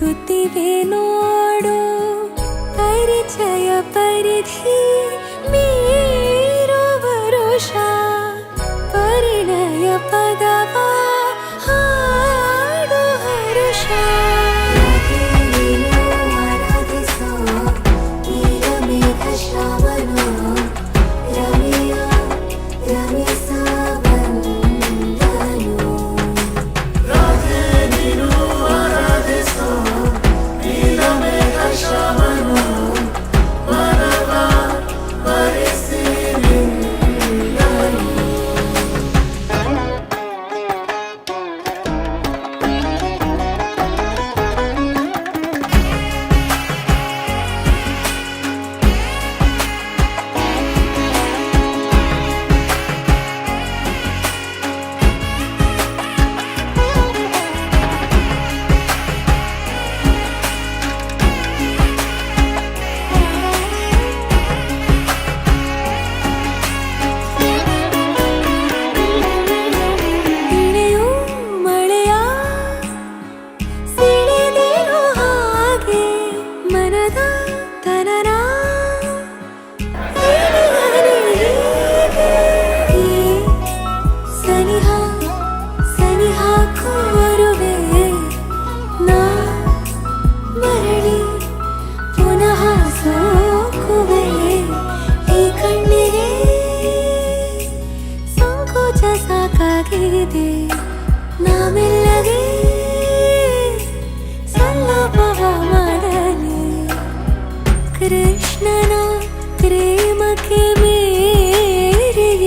ನಗುತ್ತಿವೆ ನೋಡು ಪರಿಚಯ ಪರಿಧಿ ಮೀರುವ ವರುಷ ಪರಿಣಯ ಪದವ ಹಾಡು ಹರುಷ ಆರಾಧಿಸೋ ನೀಲಮೇಘ ಶ್ರಾವಣೋ ರಮಿಯ ರಮಿಸ ಬಂದನು ರಾಧೆ ನೀನು ಆರಾಧಿಸೋ ನೀಲಮೇಘ ಶ್ರಾವಣೋ ಮನವ ಬರಿಸಿ ನಿನ್ನನು ಇಳೆಯು ಮಳೆಯ ಸಿಡಿದಿರೋ ಹಾಗೆ ಮನದ ತನನ ಈ ಸನಿಹ ಸನಿಹ ಕೋರುವೆ ನಾ ಮರಳಿ ಪುನಃ ಸೋಕುವೆ ಈ ಕಣ್ಣಿಗೆ ಸಂಕೋಚ ಸಾಕಾಗಿದೆ ನಾಮೆಲ್ಲಗೆ ಸಲ್ಲಪವ ಮಾಡಲಿ ಕೃಷ್ಣನ ಪ್ರೇಮಕ್ಕೆ ಮೇರೆಯೇನು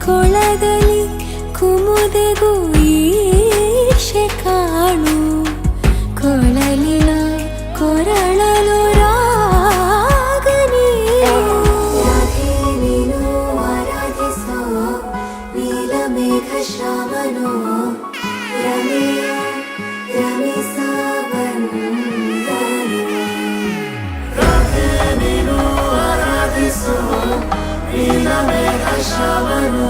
ಕೊಳದಲ್ಲಿ ಕುಮುದೆಗೂ ಈಶೆ ಕಾಣು ಕೊಳಲಿನ ಕೊರಳಲು ರಾಗ ನೀನು ಆರಾಧಿಸೋ ನೀಲಮೇಘ ಶ್ರಾವಣೋ ರಮಿಯ ರಮಿಸ ಬಂದನು ರಾಧೆ ನೀನು ಆರಾಧಿಸೋ ನೀಲಮೇಘ ಶ್ರಾವಣೋ